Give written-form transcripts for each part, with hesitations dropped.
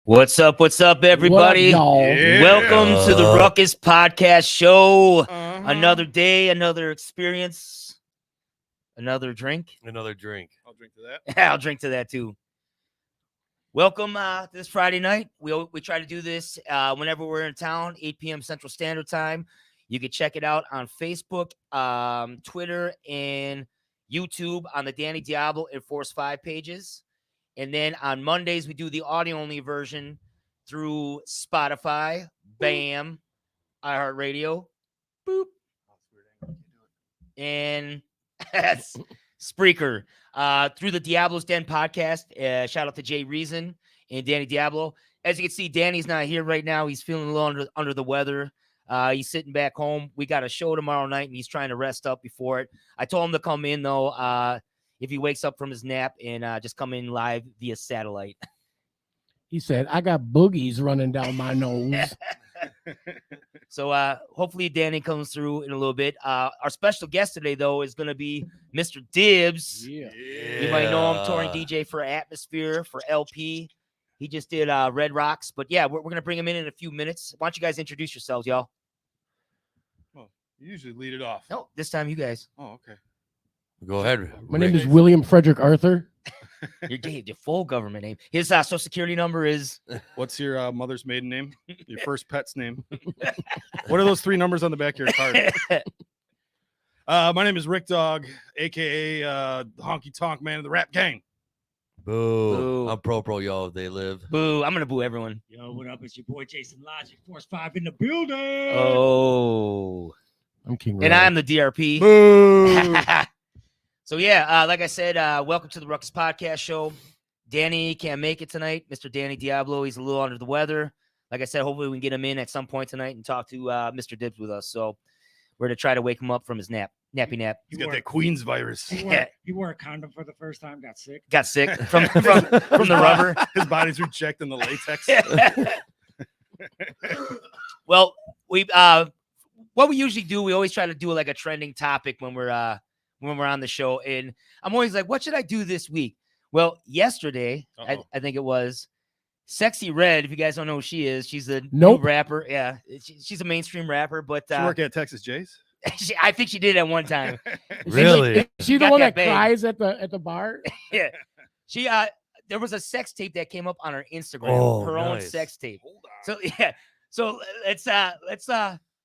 What's up, everybody? What up, Yeah. Welcome to the Ruckus Podcast Show. Another day, another experience, another drink. Another drink. I'll drink to that. I'll drink to that too. Welcome this Friday night. We try to do this whenever we're in town, 8 p.m. Central Standard Time. You can check it out on Facebook, Twitter, and YouTube on the Danny Diablo and Force 5 pages. And then on Mondays, we do the audio-only version through Spotify, BAM, iHeartRadio, boop, and Spreaker. Through the Diablo's Den podcast. Shout out to Jay Reason and Danny Diablo. As you can see, Danny's not here right now. He's feeling a little under the weather. He's sitting back home. We got a show tomorrow night, and he's trying to rest up before it. I told him to come in, though, if he wakes up from his nap, and just come in live via satellite. He said, I got boogies running down my nose. So hopefully Danny comes through in a little bit. Our special guest today, though, is going to be Mr. Dibs. Yeah. You might know him, touring DJ for Atmosphere, for LP. He just did Red Rocks. But, yeah, we're going to bring him in a few minutes. Why don't you guys introduce yourselves, y'all? Well, you usually lead it off. No, this time you guys. Oh, okay. Go ahead. My name is William Frederick Arthur. Your full government name. His social security number is... What's your mother's maiden name? Your first pet's name? What are those three numbers on the back of your card? My name is Rick Dog, a.k.a. the Honky Tonk Man of the Rap Gang. Boo. Boo. I'm pro, y'all. They live. Boo. I'm going to boo everyone. Yo, what up? It's your boy Jason Logic, Force 5 in the building. Oh. I'm King And Ray. I'm the DRP. Boo. So, yeah, like I said, welcome to the Ruckus Podcast Show. Danny can't make it tonight. Mr. Danny Diablo, he's a little under the weather. Like I said, hopefully we can get him in at some point tonight and talk to Mr. Dibs with us. So we're going to try to wake him up from his nappy nap. He's got that Queen's virus. He wore a condom for the first time, got sick. Got sick from the rubber. His body's rejecting the latex. Well, what we usually do, we always try to do like a trending topic when we're on the show, and I'm always like, what should I do this week? Well, yesterday, I think it was Sexy Red. If you guys don't know who she is, she's a new rapper. Yeah, she's a mainstream rapper, but She work at Texas Jay's? I think she did at one time. Really? Is she the got one that that cries at the bar? Yeah, she there was a sex tape that came up on her Instagram, Oh, her own nice. sex tape. So yeah, so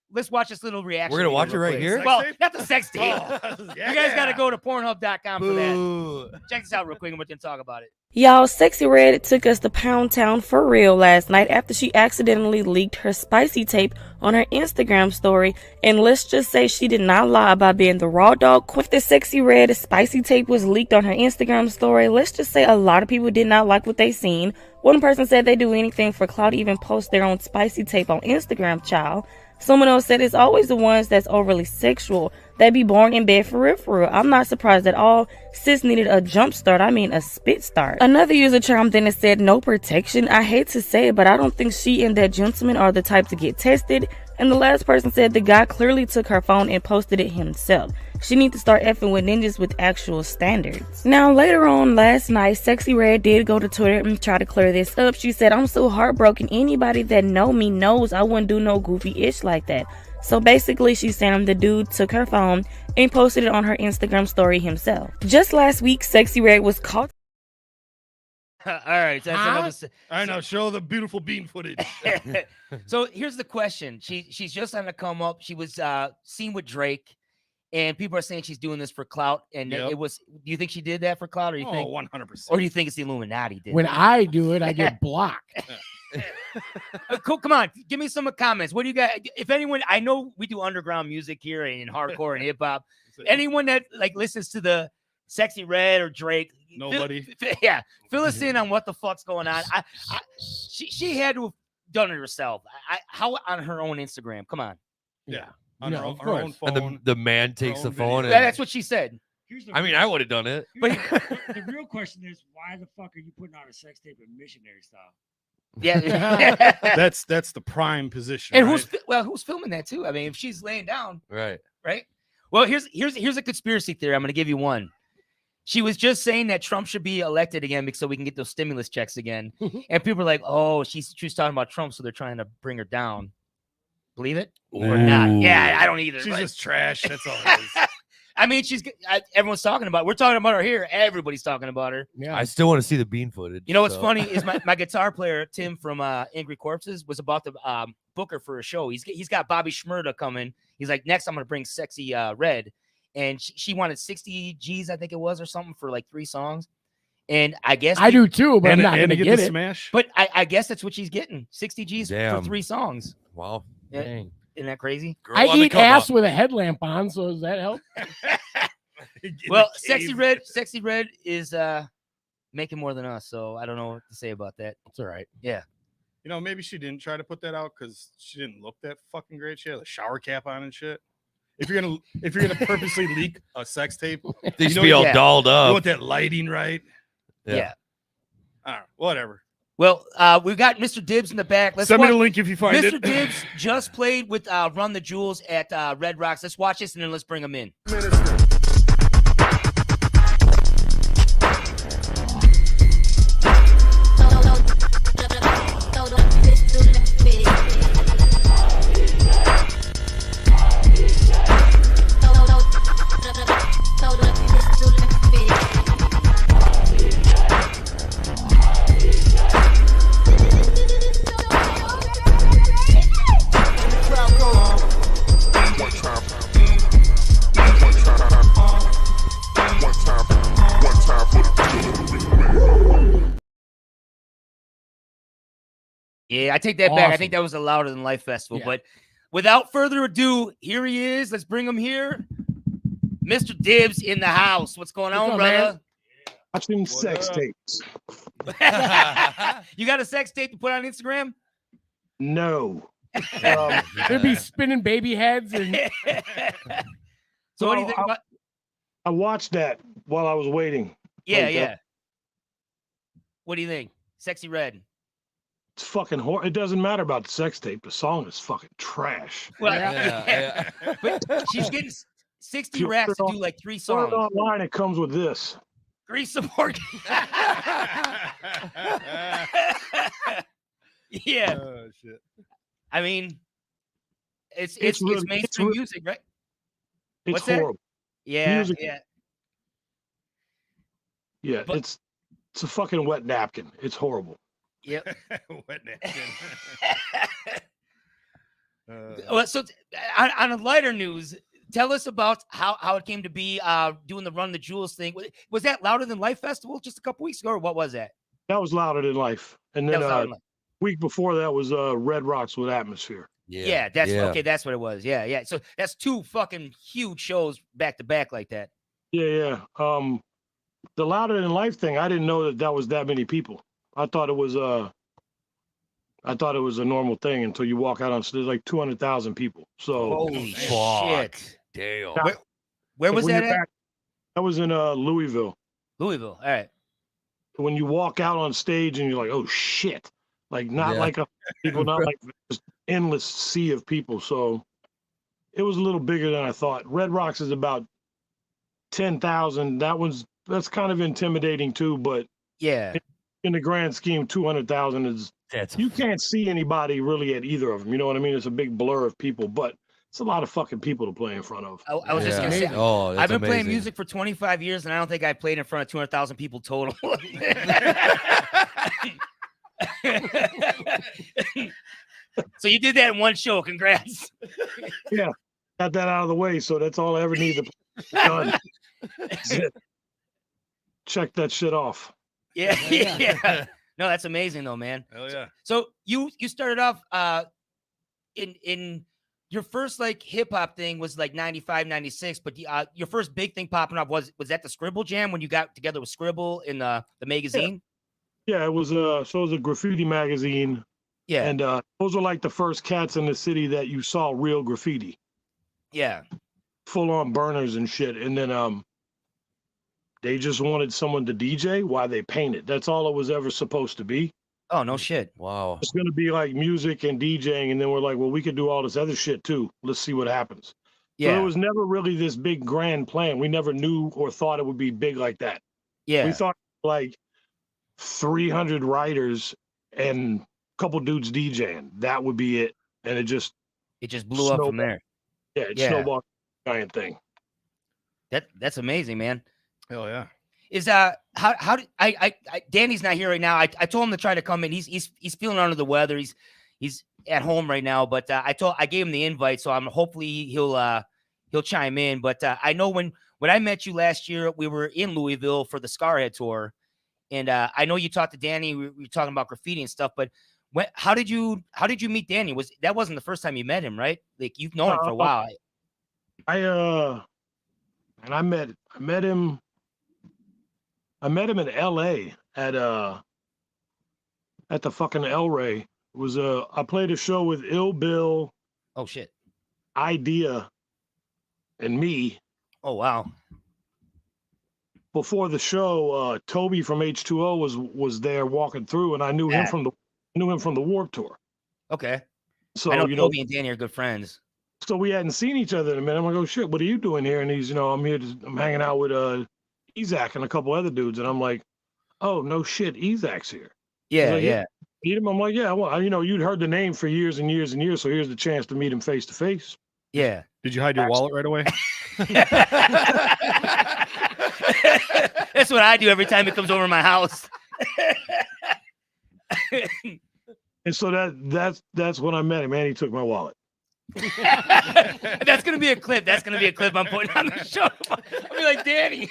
let's watch this little reaction. We're gonna video watch it real right quick. here? Well, Sex tape? not the sex tape. Yeah. You guys got to go to Pornhub.com for that. Boo. Check this out real quick and we're going to talk about it. Y'all, Sexy Red took us to Pound Town for real last night after she accidentally leaked her spicy tape on her Instagram story. And let's just say she did not lie about being the raw dog queen. If the Sexy Red spicy tape was leaked on her Instagram story, let's just say a lot of people did not like what they seen. One person said they do anything for clout, even post their own spicy tape on Instagram, child. Someone else said it's always the ones that's overly sexual that be born in bed for real. I'm not surprised at all. Sis needed a jump start. I mean, a spit start. Another user chimed in and said, no protection. I hate to say it, but I don't think she and that gentleman are the type to get tested. And the last person said the guy clearly took her phone and posted it himself. She needs to start effing with ninjas with actual standards. Now, later on last night, Sexy Red did go to Twitter and try to clear this up. She said, I'm so heartbroken. Anybody that know me knows I wouldn't do no goofy ish like that. So basically, she's saying the dude took her phone and posted it on her Instagram story himself. Just last week, Sexy Red was caught. All right. So that's All right, now show the beautiful bean footage. So here's the question. She's just on the come up. She was seen with Drake, and people are saying she's doing this for clout. And Yep. it was. Do you think she did that for clout, or you think, 100%. or do you think it's the Illuminati did? When that? I do it, I get blocked. Cool, come on, give me some comments. What do you got? If anyone, I know we do underground music here and hardcore and hip hop. Anyone that like listens to the Sexy Red or Drake, Nobody. Fill us in on what the fuck's going on. She had to have done it herself. How on her own Instagram? Come on. Yeah. On No, her, of her own course. phone. And the man takes the own phone. video. And, That's what she said. Here's the I mean, I would have done it. But the real question is, why the fuck are you putting out a sex tape in missionary style? yeah. That's the prime position. And right? who's filming that too? I mean, if she's laying down, Right. right? Well, here's a conspiracy theory. I'm going to give you one. She was just saying that Trump should be elected again so we can get those stimulus checks again. And people are like, oh, she was talking about Trump, so they're trying to bring her down. Believe it or not? Yeah, I don't either. She's but- just trash. That's all it is. I mean, everyone's talking about. We're talking about her here. Everybody's talking about her. Yeah. I still want to see the bean footage. You know what's so. funny is my guitar player Tim from Angry Corpses was about to book her for a show. He's got Bobby Shmurda coming. He's like, next I'm gonna bring Sexy Red, and she wanted 60 G's, I think it was, or something for like 3 songs. And I guess I do too, but I'm not and gonna to get the it. smash. But I guess that's what she's getting. 60 G's for Damn. 3 songs. Wow. Yeah, Dang. isn't that crazy? Girl I on the eat come ass up. with a headlamp on, so does that help? Well, Sexy Red is making more than us, so I don't know what to say about that. It's all right. Yeah. You know, maybe she didn't try to put that out because she didn't look that fucking great. She had a shower cap on and shit. If you're gonna purposely leak a sex tape, They You should know, be all yeah. dolled you up. want that lighting right. Yeah. I don't know, whatever. Well, we've got Mr. Dibs in the back. Let's Send me watch. the link if you find Mr. it. Dibs just played with Run the Jewels at Red Rocks. Let's watch this and then let's bring him in. Yeah, I take that back. I Awesome. think that was a Louder Than Life festival. Yeah. But without further ado, here he is. Let's bring him here. Mr. Dibs in the house. What's going on, What's up, brother? Watching What sex up? tapes. You got a sex tape to put on Instagram? No. They'd be spinning baby heads and So what do you Well, think about? I watched that while I was waiting. Yeah, okay. yeah. What do you think? Sexy Red. It's fucking it doesn't matter about the sex tape. The song is fucking trash. Well, Yeah, but she's getting 60 You racks to ordered do like 3 Put songs. it online. It comes with this. Grease support. Yeah, Oh, shit. I mean, it's really- mainstream it's really- music, right? It's What's that? horrible. Yeah, Music- yeah. Yeah, But- it's a fucking wet napkin. It's horrible. Yep. Wet napkin. Well, so on a lighter news, tell us about how it came to be doing the Run the Jewels thing. Was that Louder Than Life festival just a couple weeks ago, or what was that? That was Louder Than Life. And That then was Louder Than Life. week before that was Red Rocks with Atmosphere. Yeah, that's okay. That's what it was. Yeah, yeah. So that's 2 fucking huge shows back to back like that. Yeah. The Louder Than Life thing, I didn't know that was that many people. I thought it was a normal thing until you walk out on stage. There's like 200,000 people. So Holy Fuck. shit! Damn. Where was when that you're at? back- that was in Louisville. Louisville. All right. When you walk out on stage and you're like, oh shit, like not Yeah. like people, not like just endless sea of people. So it was a little bigger than I thought. Red Rocks is about 10,000. That's kind of intimidating too, but Yeah. in the grand scheme, 200,000 is, That's you can't see anybody really at either of them. You know what I mean? It's a big blur of people, but it's a lot of fucking people to play in front of. I was just gonna say. Oh, that's I've been playing amazing. music for 25 years, and I don't think I played in front of 200,000 people total. So you did that in one show. Congrats. Got that out of the way, so that's all I ever need to done. That's it. Check that shit off. Yeah, yeah. No, that's amazing though, man. Hell yeah. So you started off in your first like hip hop thing was like 95, 96, but your first big thing popping up was that the Scribble Jam when you got together with Scribble in the magazine? Yeah, it was so it was a graffiti magazine. Yeah. And those were like the first cats in the city that you saw real graffiti, Yeah. full on burners and shit. And then they just wanted someone to DJ while they painted. That's all it was ever supposed to be. Oh, no shit. Wow. It's gonna be like music and DJing, and then we're like, well, we could do all this other shit too. Let's see what happens. Yeah. So there was never really this big grand plan. We never knew or thought it would be big like that. Yeah. We thought like 300 writers and a couple dudes DJing. That would be it. And it just blew up from snowballed. there. Yeah, it Yeah. snowballed giant thing. That's amazing, man. Hell yeah. Is how did I Danny's not here right now. I told him to try to come in. He's feeling under the weather. He's at home right now, but I gave him the invite, so I'm hopefully he'll chime in. But I know when I met you last year, we were in Louisville for the Scarhead tour, and I know you talked to Danny. We were talking about graffiti and stuff, but how did you meet Danny? That wasn't the first time you met him, right? Like you've known him for a while. I met him in LA at the fucking El Rey. It was I played a show with Ill Bill, Oh shit. Idea, and me. Oh wow. Before the show, Toby from H2O was there walking through, and I knew him from the Warped Tour. Okay. So I know you Toby and Danny are good friends. so we hadn't seen each other in a minute. I'm like, oh shit, what are you doing here? And he's, I'm here, I'm hanging out with Ezak and a couple other dudes, and I'm like, oh no shit, Ezak's here. Yeah, like, yeah. Meet him? I'm like, yeah, well, you'd heard the name for years and years and years, so here's the chance to meet him face to face. Yeah. Did you hide your wallet right away? That's what I do every time it comes over my house. And so that's when I met him, man. He took my wallet. That's gonna be a clip. That's gonna be a clip I'm putting on the show. I'll be like, Danny.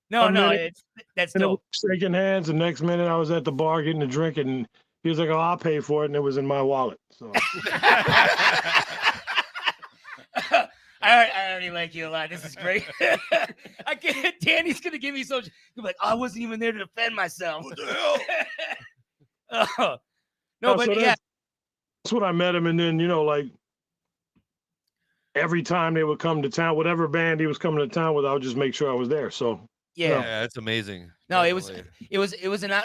That's And dope. shaking hands. The next minute, I was at the bar getting a drink, and he was like, "Oh, I'll pay for it," and it was in my wallet. So I already like you a lot. This is great. I can't. Danny's gonna give me so. He'll be like, oh, I wasn't even there to defend myself. What the hell? No, but so yeah. That's when I met him, and then like every time they would come to town, whatever band he was coming to town with, I would just make sure I was there. So Yeah. Yeah, it's amazing. No, it Definitely. was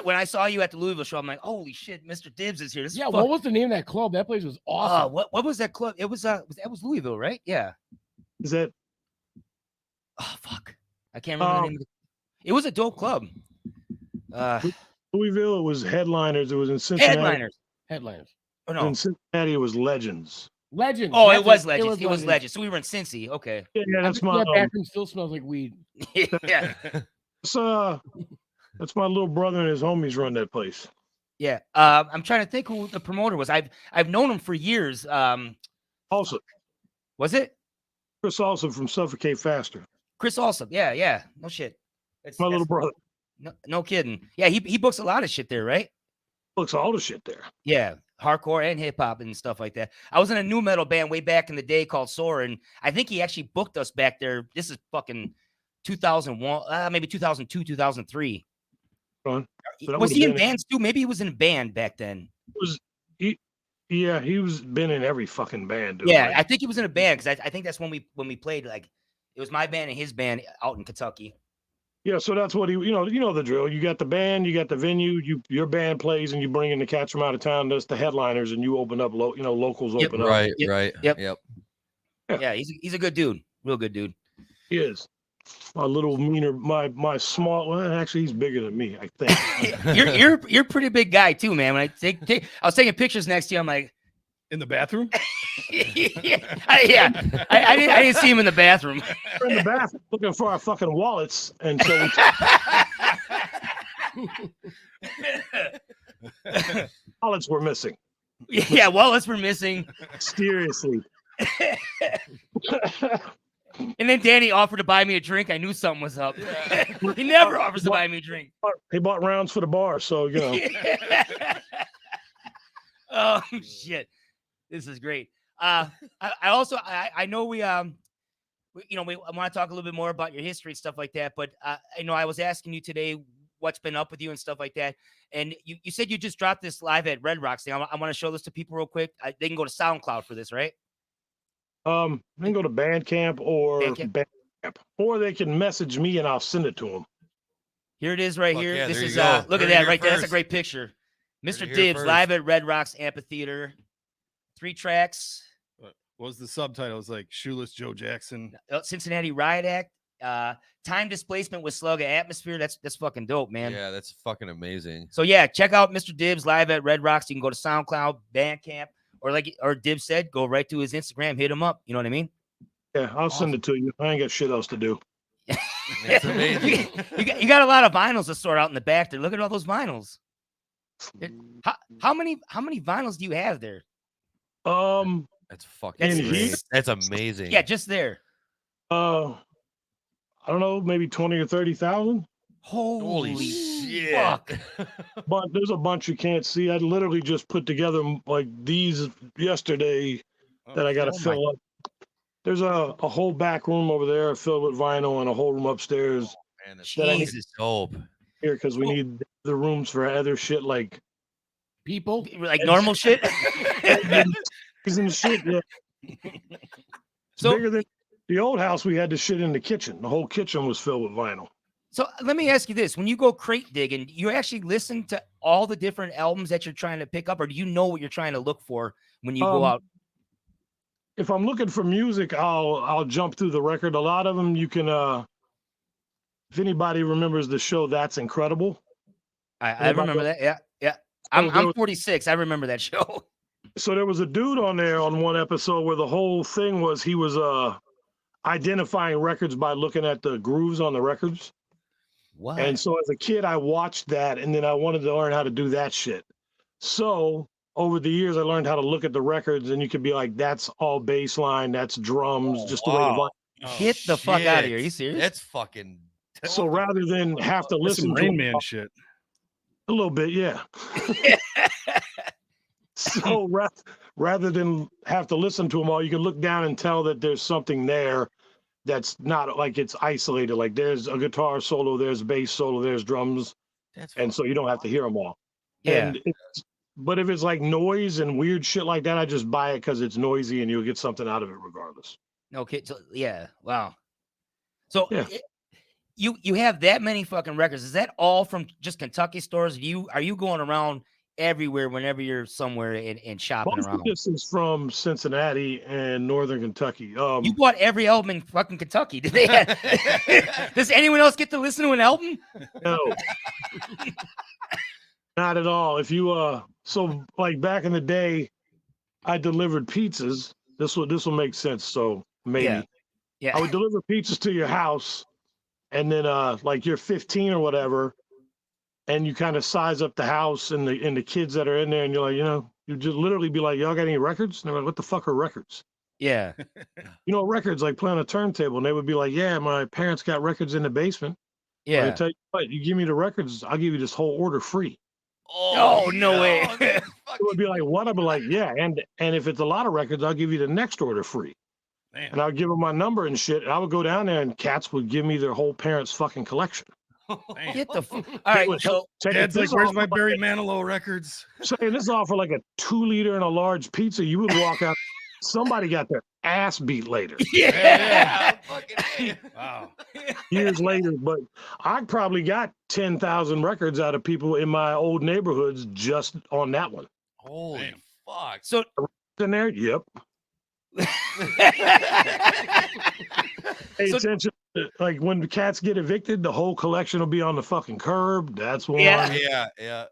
when I saw you at the Louisville show, I'm like, holy shit, Mr. Dibs is here. This is Yeah, fuck- what was the name of that club? That place was awesome. what was that club? It was that was Louisville, right? Yeah. is that Oh fuck. I can't remember the name of it was a dope club. Louisville? It was Headliners. It was in Cincinnati. Headliners. Headliners. Oh no. In Cincinnati, it was Legends. Legends. Oh, That's it was it. Legends. It was Legends. So we were in Cincy. Okay. Yeah, that's That my bathroom still smells like weed. Yeah. that's my little brother and his homies run that place. Yeah. I'm trying to think who the promoter was. I've known him for years. Also, Was it Chris also from Suffocate Faster. Chris Alsop? Yeah. No shit. My little brother No kidding. Yeah, he books a lot of shit there, right? looks all the shit there. Yeah, hardcore and hip hop and stuff like that. I was in a new metal band way back in the day called Soar, and I think he actually booked us back there. This is fucking 2001, maybe 2002, 2003. Ron, so that Was would've he in been- bands too? Maybe he was in a band back then. Yeah, he was been in every fucking band. Dude. Yeah, Like, I think he was in a band because I think that's when we played. Like, it was my band and his band out in Kentucky. yeah. So that's what he. You know the drill. You got the band, you got the venue. Your band plays, and you bring in the cats from out of town. That's the headliners, and you open up. Locals Yep. open up. Right, Yep, right. yep. Yep. Yeah, he's a good dude, real good dude. He is. My little meaner, my small. Well, actually, he's bigger than me. I think. You're a pretty big guy too, man. When I was taking pictures next to you, I'm like, In the bathroom? I didn't see him in the bathroom. We're in the bathroom looking for our fucking wallets, and so wallets were missing. Yeah, wallets were missing. Mysteriously. And then Danny offered to buy me a drink. I knew something was up. He never offers to buy me a drink. He bought rounds for the bar, so Oh shit, this is great. I know we want to talk a little bit more about your history and stuff like that. But I was asking you today what's been up with you and stuff like that. And you said you just dropped this live at Red Rocks thing. I want to show this to people real quick. They can go to SoundCloud for this, right? they can go to Bandcamp or Bandcamp. or they can message me and I'll send it to them. Here it is right Fuck here. yeah, This there you is go. look Heard at it that here right there. That's a first. great picture. Heard Mr. it here Dibs first. live at Red Rocks Amphitheater. 3 tracks. What was the subtitle? It was like Shoeless Joe Jackson. Cincinnati Riot Act. Time displacement with Slugger Atmosphere. That's fucking dope, man. Yeah, that's fucking amazing. So yeah, check out Mr. Dibs live at Red Rocks. You can go to SoundCloud, Bandcamp, or Dibs said, go right to his Instagram, hit him up. You know what I mean? Yeah, I'll send it to you. I ain't got shit else to do. It's amazing. you got a lot of vinyls to sort out in the back there. Look at all those vinyls. How many vinyls do you have there? That's fucking In great. here? That's amazing. Yeah, just there. I don't know, maybe 20 or 30,000. Holy shit. fuck. But there's a bunch you can't see. I literally just put together like these yesterday that I got to fill up. There's a whole back room over there filled with vinyl and a whole room upstairs Man, that's Jesus. dope. here because we need the rooms for other shit like People. Like normal shit. and shit. Yeah. It's So- bigger than the old house. We had the shit in the kitchen. The whole kitchen was filled with vinyl. So let me ask you this: when you go crate digging, you actually listen to all the different albums that you're trying to pick up, or do you know what you're trying to look for when you go out? If I'm looking for music, I'll jump through the record. A lot of them you can if anybody remembers the show That's Incredible. I remember that. Yeah, yeah. I'm 46. I remember that show. So there was a dude on there on one episode where the whole thing was he was identifying records by looking at the grooves on the records. What? And so as a kid, I watched that, and then I wanted to learn how to do that shit. So over the years, I learned how to look at the records, and you could be like, that's all bass line, that's drums, just the way the wow. Get the fuck out of here. Are you Shit. serious? That's fucking. So rather than have to That's some listen to Rain Man shit. a little bit, yeah. So rather than have to listen to them all, you can look down and tell that there's something there that's not like it's isolated. Like there's a guitar solo, there's bass solo, there's drums, That's and so you don't have to hear them all. Yeah. And but if it's like noise and weird shit like that, I just buy it because it's noisy and you'll get something out of it regardless. Okay. So yeah. Wow. So Yeah. You have that many fucking records. Is that all from just Kentucky stores? Are you going around everywhere whenever you're somewhere and shopping Most of around? this is from Cincinnati and Northern Kentucky. You bought every album in fucking Kentucky. Did they does anyone else get to listen to an album? No, not at all. If you so like back in the day, I delivered pizzas. This will make sense. So maybe Yeah. I would deliver pizzas to your house, and then like you're 15 or whatever, and you kind of size up the house and the kids that are in there, and you're like, you just literally be like, y'all got any records? And they're like, what the fuck are records? Yeah. Records like playing a turntable, and they would be like, yeah, my parents got records in the basement. I Yeah. tell you what, you give me the records, I'll give you this whole order free. Oh, no way. It would be like, what? I'd be like, yeah, and if it's a lot of records, I'll give you the next order free. Man. And I'll give them my number and shit. And I would go down there, and cats would give me their whole parents' fucking collection. Man. Get the all They right. would So take Dad's this like, where's off my for Barry Manilow records? saying this off for like a 2-liter and a large pizza. You would walk out, somebody got their ass beat later, yeah. Wow. years later. But I probably got 10,000 records out of people in my old neighborhoods just on that one. Holy Damn. fuck. So In there, yep. Pay So- attention. Like when the cats get evicted, the whole collection will be on the fucking curb. That's one. Yeah. Yeah.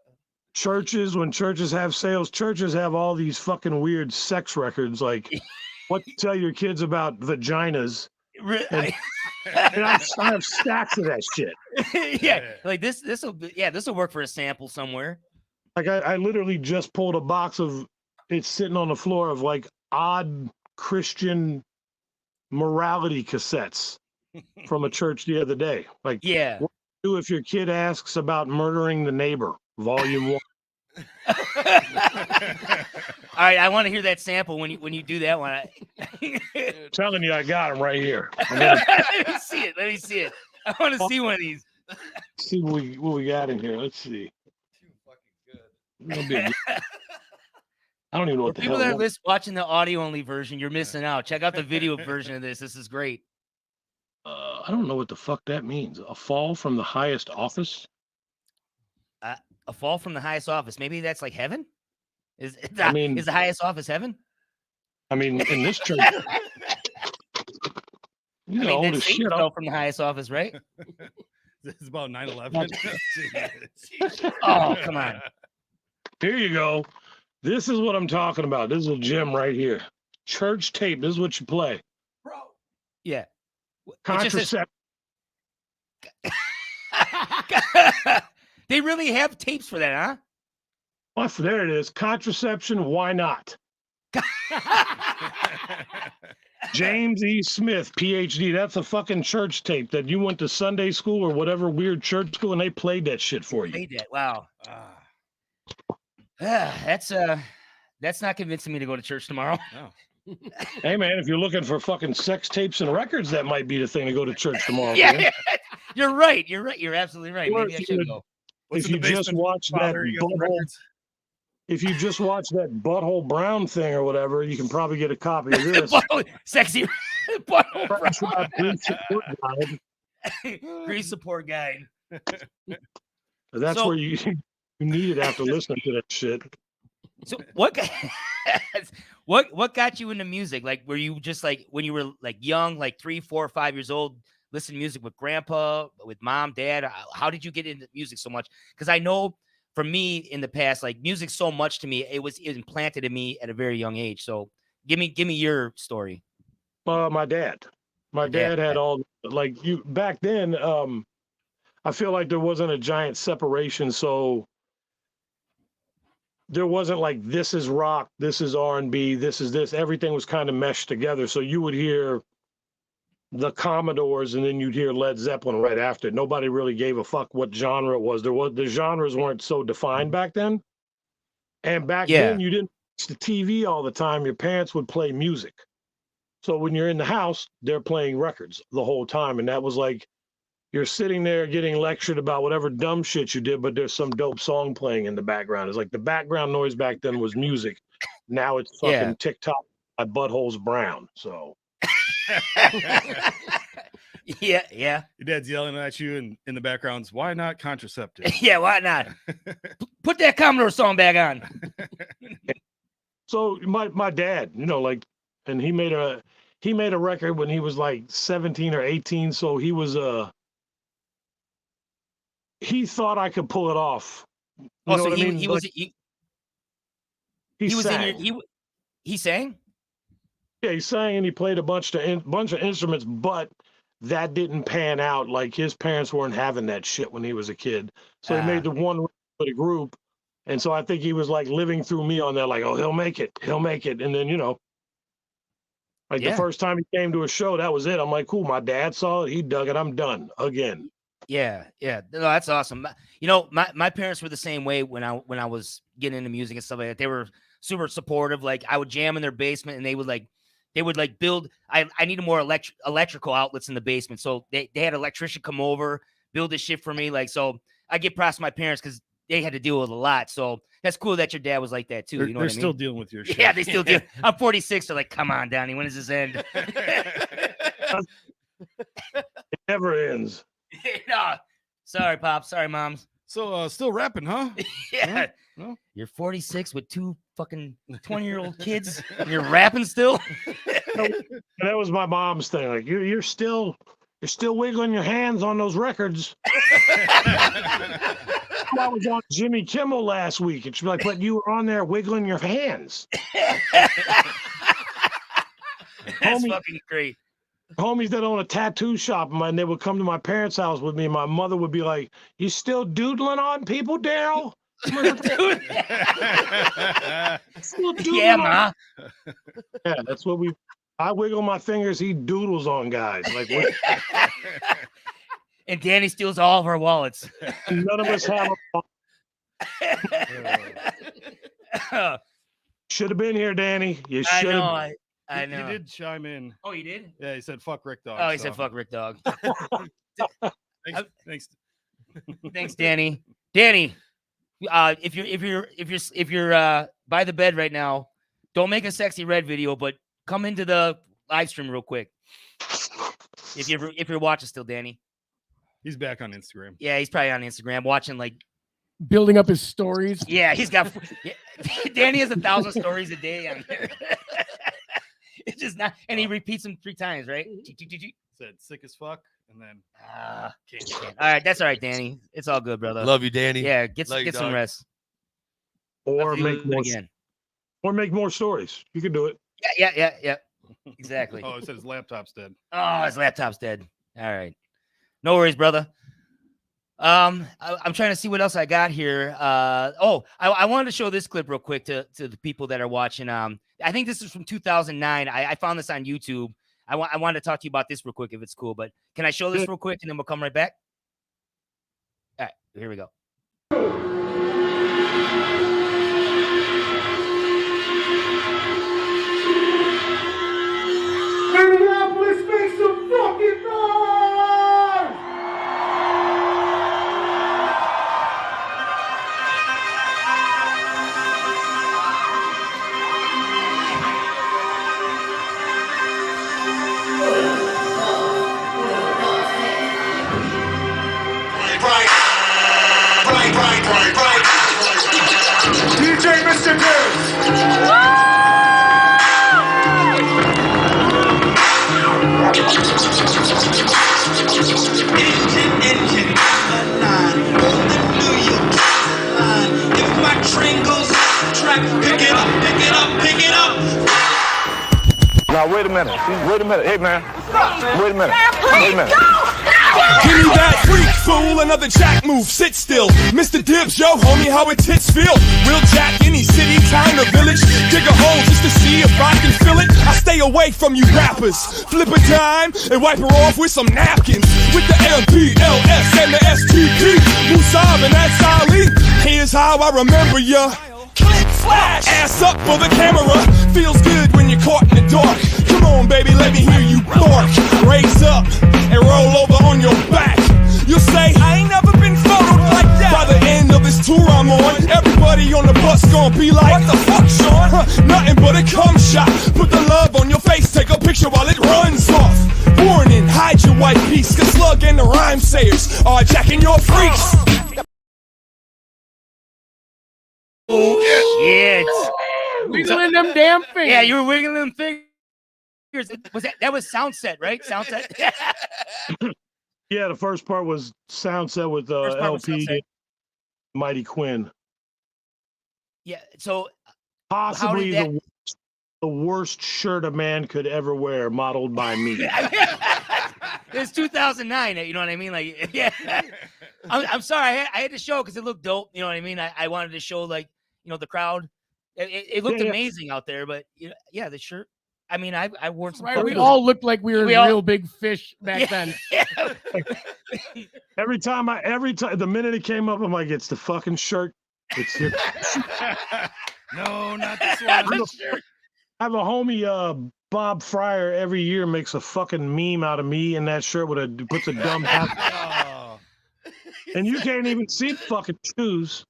Churches, when churches have sales, churches have all these fucking weird sex records, like what to tell your kids about vaginas. And I have stacks of that shit. yeah. Like this will work for a sample somewhere. Like I literally just pulled a box of it's sitting on the floor of like odd Christian morality cassettes from a church the other day. Like, Yeah. what do if your kid asks about murdering the neighbor, volume 1. All right, I want to hear that sample when you do that one. Telling you, I got them right here. Let me see it. Let me see it. I want to see one of these. See what we got in here. Let's see. Too fucking No big- I don't even know For what the people hell. that are watching the audio only version, you're missing out. Check out the video version of this. This is great. I don't know what the fuck that means. A fall from the highest office? A fall from the highest office. Maybe that's like heaven. Is I mean- is the highest office heaven? I mean, in this church, I mean, old that's as Satan shit. fell from the highest office, right? This is about 9/11. Oh, come on. Here you go. This is what I'm talking about. This is a gem right here. Church tape. This is what you play. Bro. Yeah. Contraception. They really have tapes for that, huh? Oh, there it is. Contraception. Why not? James E. Smith, PhD. That's a fucking church tape that you went to Sunday school or whatever weird church school and they played that shit for you. Played that. Wow. That's not convincing me to go to church tomorrow. No. Hey man, if you're looking for fucking sex tapes and records, that might be the thing to go to church tomorrow. Yeah, man. you're right. You're right. You're absolutely right. Or Maybe I if should you- go. What's If in you the just basement, watch that Father? You got some butthole, records? if you just watch that Butthole Brown thing or whatever, you can probably get a copy of this. Sexy butthole Fresh brown. Out Grief Support Guide. Grease support guide. That's So- where you need it after listening to that shit. So what got you into music? Like, were you just like when you were like young, like 3, 4, 5 years old, listening to music with grandpa, with mom, dad? How did you get into music so much? Because I know for me in the past, like music so much to me, it was implanted in me at a very young age. So give me your story. My dad. My dad had all like you back then. I feel like there wasn't a giant separation, so there wasn't like this is rock, this is R&B, this is this. Everything was kind of meshed together. So you would hear the Commodores and then you'd hear Led Zeppelin right after it. Nobody really gave a fuck what genre it was. The genres weren't so defined back then. And back then you didn't watch the TV all the time. Your parents would play music. So when you're in the house, they're playing records the whole time. And that was like, you're sitting there getting lectured about whatever dumb shit you did, but there's some dope song playing in the background. It's like the background noise back then was music. Now it's fucking TikTok by Buttholes Brown. So yeah. Your dad's yelling at you in the backgrounds. Why not contraceptive? Yeah, why not? Put that Commodore song back on. So my dad, like, and he made a record when he was like 17 or 18. So he was he thought I could pull it off. You know so what I mean? he Like, was sang. in your, he sang? Yeah, he sang and he played a bunch of instruments, but that didn't pan out. Like his parents weren't having that shit when he was a kid. So he made the one for the group. And so I think he was like living through me on that, like, oh, he'll make it. And then, like the first time he came to a show, that was it. I'm like, cool, my dad saw it, he dug it, I'm done again. Yeah. No, that's awesome. My parents were the same way when I was getting into music and stuff like that. They were super supportive. Like I would jam in their basement and they would build. I needed more electrical outlets in the basement. So they had an electrician come over, build this shit for me. Like, so I get props to my parents because they had to deal with a lot. So that's cool that your dad was like that too. They're, You know they're what I mean? still dealing with your shit. Yeah, they still do. I'm 46. They're like, come on, Donnie, when does this end? It never ends. No, sorry, Pop. Sorry, Moms. So still rapping, huh? Yeah. No? You're 46 with 2 fucking 20-year-old kids and you're rapping still? And that was my mom's thing. Like you're still wiggling your hands on those records. I was on Jimmy Kimmel last week. And she'd be like, but you were on there wiggling your hands. That's fucking great. Homies that own a tattoo shop, and they would come to my parents' house with me. And my mother would be like, "You still doodling on people, Daryl?" Yeah, Ma. Yeah, that's what I wiggle my fingers. He doodles on guys. Like And Danny steals all of our wallets. none of us have. Should have been here, Danny. You I should know. have. I know. He did chime in. Oh, he did? Yeah, he said fuck Rick Dog. Oh, he said fuck Rick Dog. Thanks. Thanks, Danny. Danny, if you're by the bed right now, don't make a sexy red video, but come into the live stream real quick. If you're watching still, Danny. He's back on Instagram. Yeah, he's probably on Instagram watching like building up his stories. Yeah, he's got Danny has 1,000 stories a day on there. It's just not, and he repeats them 3 times, right? Said sick as fuck, and then All right, that's all right, Danny. It's all good, brother. Love you, Danny. Yeah, get Love you, some dog. rest. Or Nothing make to do more again. or make more stories. You can do it. Yeah. Exactly. oh, it said his laptop's dead. Oh, his laptop's dead. All right. No worries, brother. I'm trying to see what else I got here. I wanted to show this clip real quick to the people that are watching. I think this is from 2009. I found this on YouTube. I wanted to talk to you about this real quick if it's cool, but can I show this real quick and then we'll come right back? All right, here we go. Minneapolis, make some fucking noise! Right. DJ Mr. Dibs. Engine, line, on the New York line. If my train goes off the track, pick it up. Now, wait a minute. Hey, man. Wait a minute. Give me that freak, fool, another jack move, sit still. Mr. Dibs, yo, homie, how it tits feel. Real jack, any city, town, or village. Dig a hole just to see if I can fill it. I stay away from you rappers. Flip a dime and wipe her off with some napkins. With the MPLS and the STP. Musab and that's Ali. Here's how I remember ya. Click, flash, ass up for the camera. Feels good when you're caught in the dark. Come on, baby, let me hear you bark. Raise up and roll over on your back. You'll say, I ain't never been photoed like that. By the end of this tour I'm on, everybody on the bus gonna be like, what the fuck, Sean? Nothing but a cum shot. Put the love on your face, take a picture while it runs off. Warning, hide your white piece, cause Slug and the rhyme sayers are jacking your freaks. Yeah. Wiggling them damn fingers. Yeah, you were wiggling them fingers. That was sound set, right? Sound set. Yeah, the first part was sound set with LP, Mighty Quinn. Yeah. So Possibly how did the worst shirt a man could ever wear, modeled by me. It's 2009. You know what I mean? Like, yeah. I'm sorry. I had to show because it looked dope. You know what I mean? I wanted to show, like, the crowd. It looked amazing out there, but yeah, the shirt. I mean, I wore some. Right, we all looked like we were real big fish back then. Every time, the minute it came up, I'm like, it's the fucking shirt. It's your. No, not this one. I have a homie, Bob Fryer, every year makes a fucking meme out of me in that shirt puts a dumb hat. And you can't even see the fucking shoes.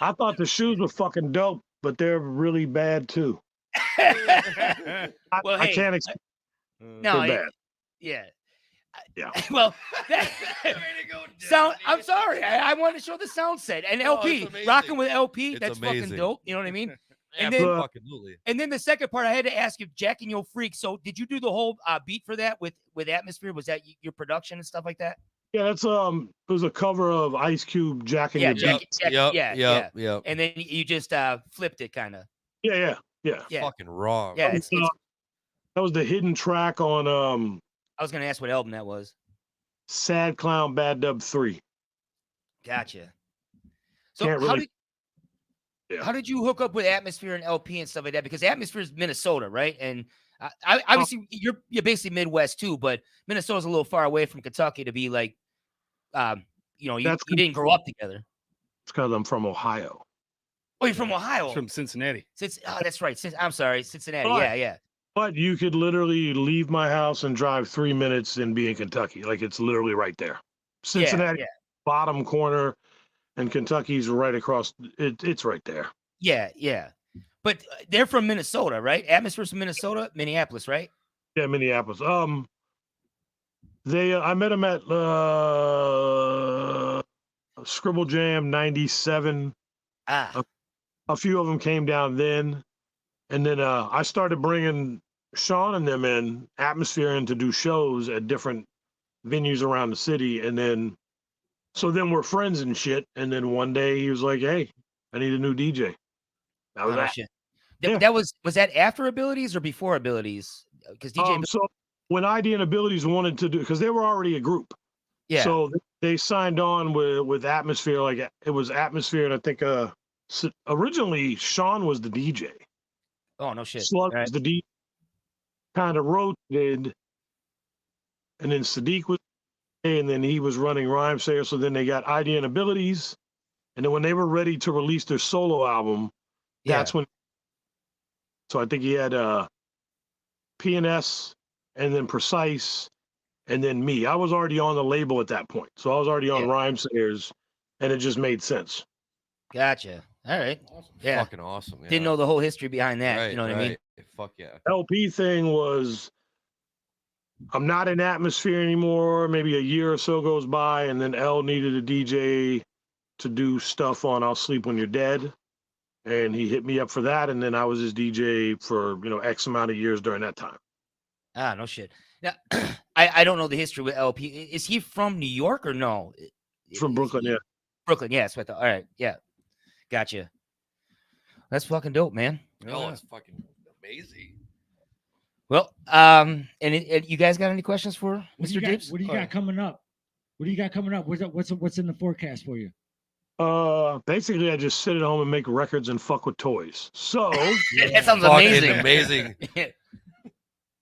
I thought the shoes were fucking dope, but they're really bad too. I can't explain. No, bad. Yeah. Well, sound. I'm sorry. I wanted to show the sound set and LP rocking with LP. That's amazing. fucking dope. You know what I mean? And Absolutely. And then the second part, I had to ask you, Jack and Yo Freak. So, did you do the whole beat for that with Atmosphere? Was that your production and stuff like that? Yeah, that's it was a cover of Ice Cube, Jack and Your Beat. Yeah. And then you just flipped it, kind of. Yeah. Fucking wrong. Yeah, that was the hidden track on. I was gonna ask what album that was. Sad Clown Bad Dub 3. Gotcha. So how did you hook up with Atmosphere and LP and stuff like that? Because Atmosphere is Minnesota, right? And I obviously you're basically Midwest too, but Minnesota's a little far away from Kentucky to be like, you didn't grow up together. It's because I'm from Ohio. Oh, you're from Ohio. It's from Cincinnati. That's right. I'm sorry, Cincinnati. Yeah. But you could literally leave my house and drive 3 minutes and be in Kentucky. Like, it's literally right there. Cincinnati, bottom corner, and Kentucky's right across. It's right there. Yeah. But they're from Minnesota, right? Atmosphere's from Minnesota, Minneapolis, right? Yeah, Minneapolis. I met them at Scribble Jam 97. A few of them came down then. And then I started bringing Sean and them in Atmosphere and to do shows at different venues around the city. And then, so then we're friends and shit. And then one day he was like, hey, I need a new DJ. That was Oh, that. shit. Yeah. That was that after Abilities or before Abilities? Because DJ, So when ID and Abilities wanted to do, because they were already a group. yeah. So they signed on with Atmosphere. Like it was Atmosphere. And I think originally Sean was the DJ. Oh, no shit. Slug All right. was the DJ. Kind of rotated. And then Sadiq was, and then he was running Rhymesayer. So then they got ID and Abilities. And then when they were ready to release their solo album, that's when. So I think he had PNS and then Precise and then me. I was already on the label at that point. So I was already on Rhymesayers and it just made sense. Gotcha. All right. Yeah. Fucking awesome. Yeah. Didn't know the whole history behind that. Right, You know what I mean? Fuck yeah. LP thing was I'm not in Atmosphere anymore. Maybe a year or so goes by and then L needed a DJ to do stuff on I'll Sleep When You're Dead. And he hit me up for that. And then I was his DJ for, X amount of years during that time. Ah, no shit. Now, I don't know the history with LP. Is he from New York or no? He's from Brooklyn, yeah. Brooklyn, yeah. That's what I thought. All right, yeah. Gotcha. That's fucking dope, man. Oh, it's fucking amazing. Well, and you guys got any questions for Mr. Dibs? What do you got coming up? What do you got coming up? What's in the forecast for you? Basically, I just sit at home and make records and fuck with toys. So that sounds amazing. Amazing.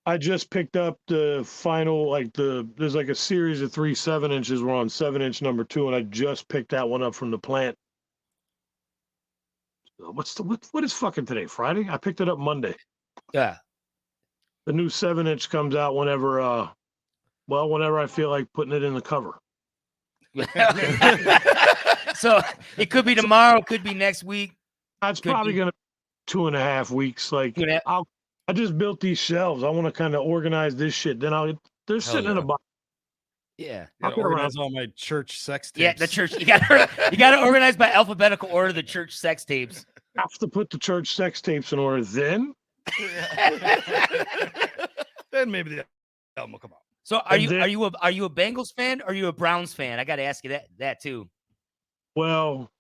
I just picked up the final, there's like a series of 3 7-inches. We're on 7-inch number 2, and I just picked that one up from the plant. What is fucking today? Friday? I picked it up Monday. Yeah. The new 7-inch comes out whenever I feel like putting it in the cover. So it could be tomorrow, could be next week. It's probably going to be 2.5 weeks. I just built these shelves. I want to kind of organize this shit. Then they're sitting in a box. Yeah. I'll organize all my church sex tapes. Yeah, the church. You got to organize by alphabetical order the church sex tapes. Have to put the church sex tapes in order. Then maybe the album will come out. So are you a Bengals fan or are you a Browns fan? I got to ask you that too. Well,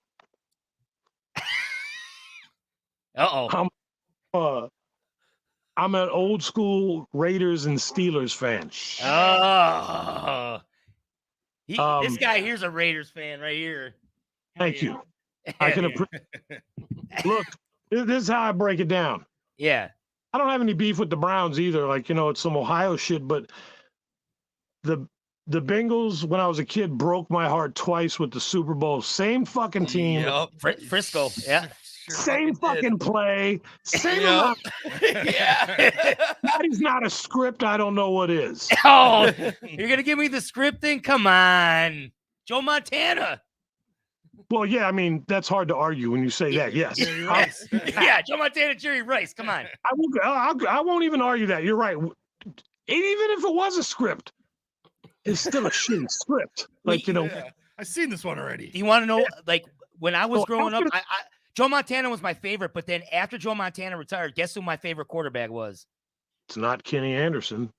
I'm an old school Raiders and Steelers fan. Oh, this guy here's a Raiders fan right here. Thank you. I can look. This is how I break it down. Yeah, I don't have any beef with the Browns either. It's some Ohio shit, but the Bengals, when I was a kid, broke my heart twice with the Super Bowl. Same fucking team. Yep. Frisco. Yeah. Same fucking play. Same amount. Yeah. That is not a script. I don't know what is. Oh, you're going to give me the script thing? Come on. Joe Montana. Well, yeah, I mean, that's hard to argue when you say that. Yes. Yeah, Joe Montana, Jerry Rice. Come on. I won't even argue that. You're right. Even if it was a script, it's still a shitty script. I've seen this one already. Do you want to know, when I was growing up, Joe Montana was my favorite, but then after Joe Montana retired, guess who my favorite quarterback was? It's not Kenny Anderson.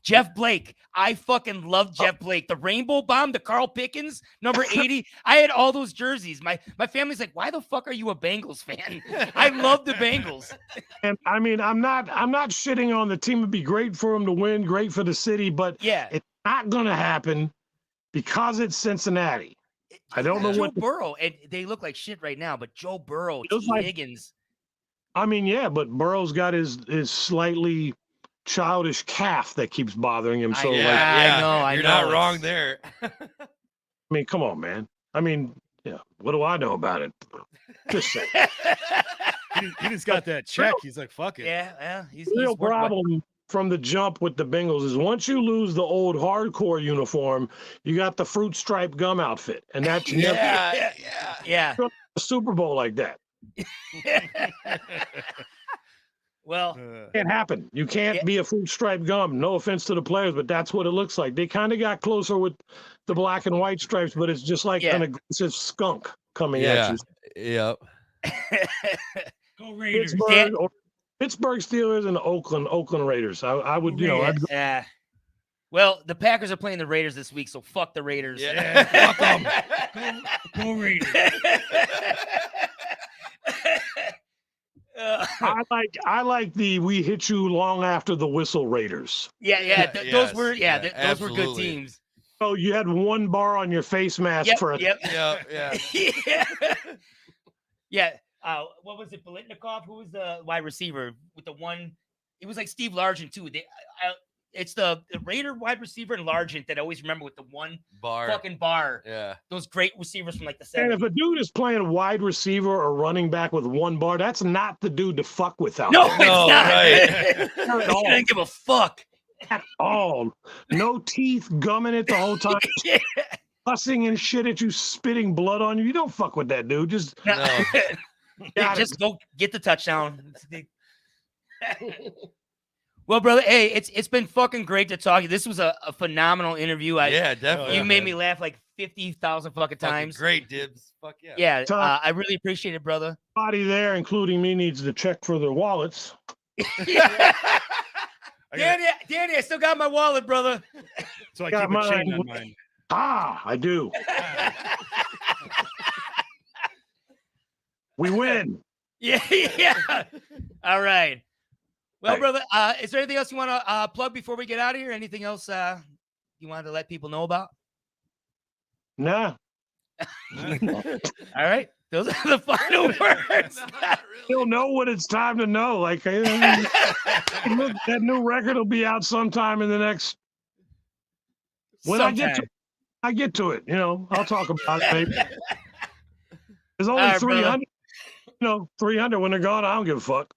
Jeff Blake. I fucking love Jeff Blake. The Rainbow Bomb, the Carl Pickens, number 80. I had all those jerseys. My family's like, why the fuck are you a Bengals fan? I love the Bengals. And I mean, I'm not shitting on the team. It'd be great for them to win, great for the city, but yeah, it's not gonna happen because it's Cincinnati. I don't know Joe Burrow, and they look like shit right now, but Joe Burrow, T. Higgins. I mean, yeah, but Burrow's got his slightly childish calf that keeps bothering him. So I know. You're not wrong there. I mean, come on, man. I mean, yeah, what do I know about it? Just saying. He just got that check. He's like, fuck it. Yeah, he's the real problem from the jump with the Bengals is once you lose the old hardcore uniform, you got the fruit stripe gum outfit, and that's yeah. A Super Bowl like that. Well, it can't happen. You can't be a fruit stripe gum. No offense to the players, but that's what it looks like. They kind of got closer with the black and white stripes, but it's just like an aggressive skunk coming at you. Yep. Go Raiders. Pittsburgh or Pittsburgh Steelers and the Oakland Raiders. I would, you know, I'd go, Well, the Packers are playing the Raiders this week, so fuck the Raiders. Yeah, fuck 'em. Go Raiders. I like the we hit you long after the whistle Raiders. Yeah. Those Yes, were yeah, those were good absolutely. teams. So you had one bar on your face mask for a Yep. Yeah. Yeah. What was it? Bolitnikov? Who was the wide receiver with the one? It was like Steve Largent too. It's the Raider wide receiver and Largent that I always remember with the one Bar. fucking bar. Yeah. Those great receivers from like the And if 70s. a dude is playing wide receiver or running back with one bar, that's not the dude to fuck with out No, there. it's No, not. right. Not at He all. didn't give a fuck. At all. No teeth, gumming it the whole time, fussing and shit at you, spitting blood on you. You don't fuck with that dude. Just No. Yeah, just go get the touchdown. Well, brother, hey, it's been fucking great to talk to you. This was a phenomenal interview. Yeah, definitely. You made man. me laugh like 50,000 fucking Fucking times. great, Dibs. Fuck yeah. Yeah, Tom. I really appreciate it, brother. everybody there, including me, needs to check for their wallets. Danny, I still got my wallet, brother. So I Got keep a chain mine. on mine. Ah, I do. We win. Yeah. All right. Well, Right. brother, is there anything else you want to plug before we get out of here? Anything else you wanted to let people know about? Nah. All right. Those are the final words. You'll know when it's time to know. Like that new record will be out sometime in the next. When I get to it, you know, I'll talk about it. Maybe. There's only All right, 300. You know, 300 when they're gone. I don't give a fuck.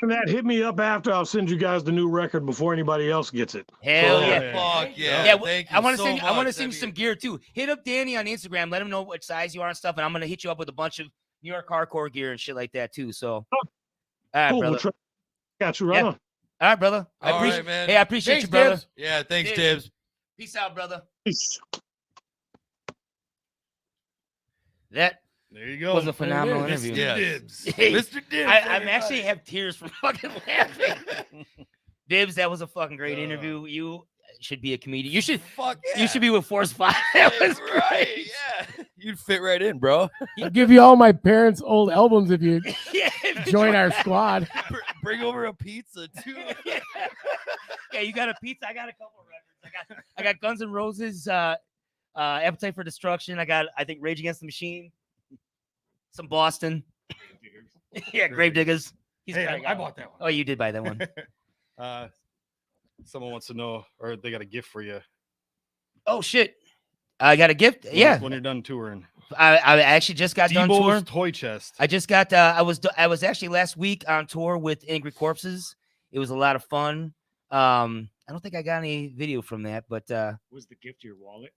And that hit me up after. I'll send you guys the new record before anybody else gets it. Hell So, yeah. Fuck yeah. Yeah, Thank you I want to so send. I want to much. send you some gear too. Hit up Danny on Instagram. Let him know what size you are and stuff, and I'm gonna hit you up with a bunch of New York hardcore gear and shit like that too. So, all right, Cool. brother. We'll got you right Yeah. on. All right, brother. I All appreciate. right, man. Hey, I appreciate Thanks, you, brother. Dibs. Yeah, thanks, Dibs. Dibs. Peace out, brother. Peace. That There you go. was a phenomenal There it is. interview. Yeah. Dibs. Hey, Mr. Dibs. I'm actually have tears from fucking laughing. Dibs, that was a fucking great interview. You should be a comedian. You should. Fuck yeah. You should be with Force 5. That was right. great. Yeah. You'd fit right in, bro. I'll give you all my parents' old albums if you Yeah, join our squad. Bring over a pizza too. Yeah, you got a pizza. I got a couple of records. I got Guns N' Roses, Appetite for Destruction. I think Rage Against the Machine, some Boston. Yeah, Gravediggers. He's Hey, probably I got bought one. that one. Oh, you did buy that one. Someone wants to know, or they got a gift for you. Oh shit! I got a gift. Yeah, When you're done touring. I actually just got done Debo's touring. toy chest. I just got. I was actually last week on tour with Angry Corpses. It was a lot of fun. I don't think I got any video from that, but Was the gift your wallet?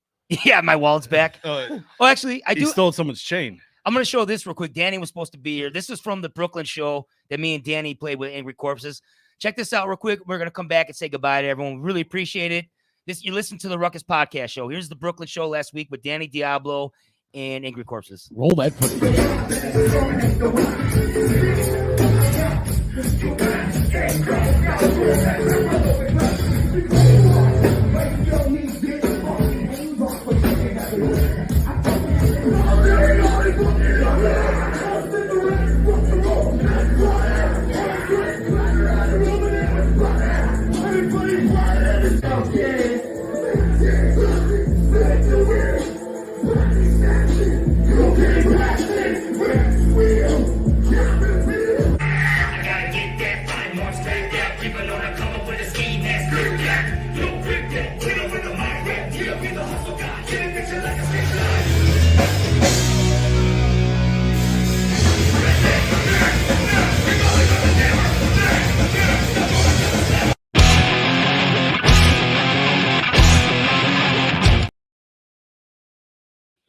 yeah, my wallet's back. Oh, Oh, actually, I he do. stole someone's chain. I'm going to show this real quick. Danny was supposed to be here. This is from the Brooklyn show that me and Danny played with Angry Corpses. Check this out real quick. We're going to come back and say goodbye to everyone. We really appreciate it. You listen to the Ruckus Podcast Show. Here's the Brooklyn show last week with Danny Diablo and Angry Corpses. Roll that footage.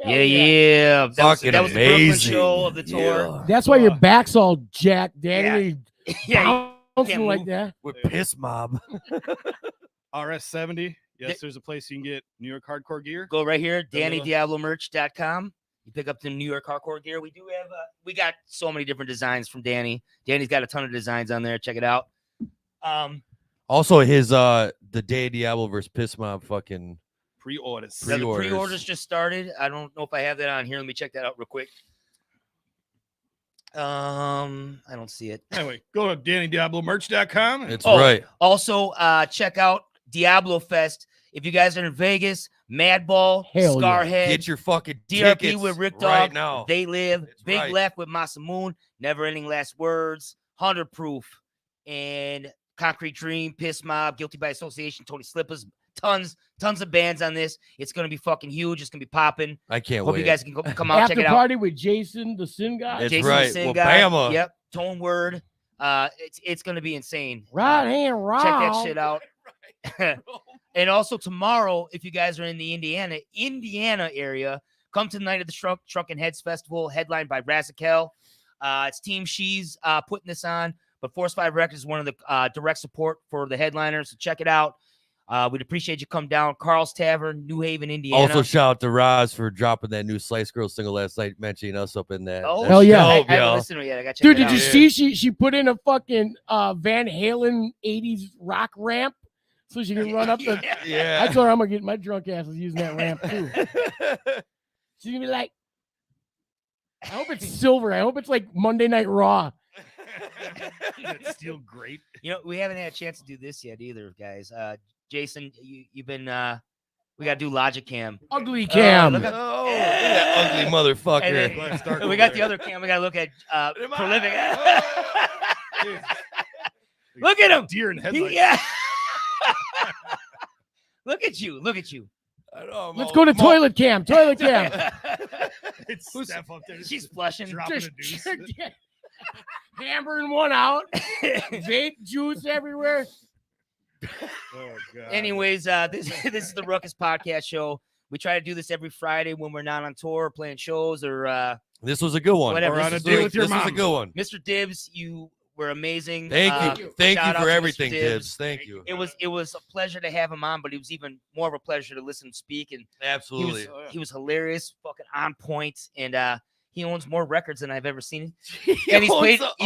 Yeah. That was Fucking the Brooklyn amazing. show of the tour. That's why your back's all jacked, Danny. Yeah. Bouncing can't like move. that. We're piss mob. RS70. Yes, there's a place you can get New York hardcore gear. Go right here, The little- DannyDiablomerch.com. You pick up the New York hardcore gear. We do have we got so many different designs from Danny. Danny's got a ton of designs on there. Check it out. Also, his the Day Diablo versus Piss Mob fucking Pre-orders. The pre-orders just started. I don't know if I have that on here. Let me check that out real quick. I don't see it. Anyway, go to DannyDiabloMerch.com. It's right. Also, check out Diablo Fest. If you guys are in Vegas, Madball, Hell yeah. Scarhead, Get your fucking DRP tickets with Rick Dog, right now. They Live, It's Big right. Left with Masa Moon, Never Ending Last Words, 100 Proof, and Concrete Dream, Piss Mob, Guilty by Association, Tony Slippers. Tons of bands on this. It's gonna be fucking huge. It's gonna be popping. I can't Hope wait. you guys can come out, After check it out. party with Jason, the Sin Guy. It's Jason right. the Sin Well, Guy. Bama. Yep. Tone Word. It's gonna be insane. Right hand, right. Check that shit out. And also tomorrow, if you guys are in the Indiana area, come to the Night of the Truck and Heads Festival, headlined by Razakel. It's Team She's putting this on, but Force 5 Records is one of the direct support for the headliners. So check it out. We'd appreciate you come down. Carl's Tavern, New Haven, Indiana. Also, shout out to Roz for dropping that new Slice Girl single last night, mentioning us up in that. Oh, Hell yeah. I dope, haven't yo. listened to it yet. I got to check Dude, it did out. you see she put in a fucking Van Halen 80s rock ramp so she can run up the. Yeah. I told her I'm gonna get my drunk ass is using that ramp too. She's gonna be like, I hope it's silver. I hope it's like Monday Night Raw. It's still great. You know, we haven't had a chance to do this yet either, guys. Jason, you've been we gotta do Logic Cam. Ugly Cam. look at- Oh, look at that ugly motherfucker. And then- Go ahead, start we got the other cam. We gotta look at Prolific. Dude. Look at him. Deer in headlights. Yeah. Look at you. Look at you. I know, Let's go to Toilet Cam. Toilet Cam. It's Steph up there. She's flushing. dropping Just a deuce. hammering one out. Vape juice everywhere. Oh, God. Anyways, this is the Ruckus Podcast Show. We try to do this every Friday when we're not on tour or playing shows or This was a good one. whatever. Or on This a was date really- with your This was a mom. good one. Mr. Dibs, you were amazing. Thank you. Thank you shout out for to Mr. everything, Dibs. Dibs. Thank you. It was a pleasure to have him on, but it was even more of a pleasure to listen to speak. And Absolutely. he was hilarious, fucking on point, and he owns more records than I've ever seen. And he's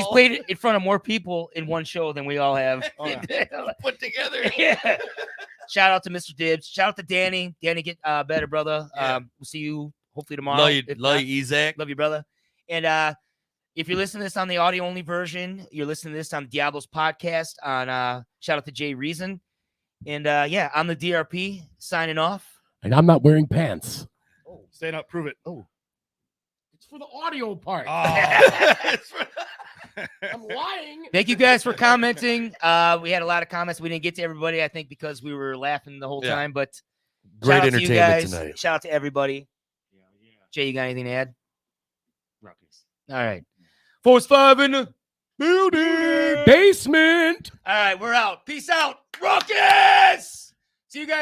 played in front of more people in one show than we all have. put together. Yeah. Shout out to Mr. Dibs. Shout out to Danny. Danny, get better, brother. Yeah. We'll see you hopefully tomorrow. Love you, If love not, you, Ezak. love you, brother. And if you're listening to this on the audio only version, you're listening to this on Diablo's podcast. On shout out to Jay Reason. And yeah, I'm the DRP signing off. And I'm not wearing pants. Stand up, prove it. It's for the audio part. Oh. I'm lying. Thank you guys for commenting. We had a lot of comments. We didn't get to everybody, I think, because we were laughing the whole Yeah. time. But Great shout out to you entertainment guys. tonight. Shout out to everybody. Yeah. Jay, you got anything to add? Ruckus. All right. Force 5 in the building. Basement. All right, we're out. Peace out. Ruckus! See you guys.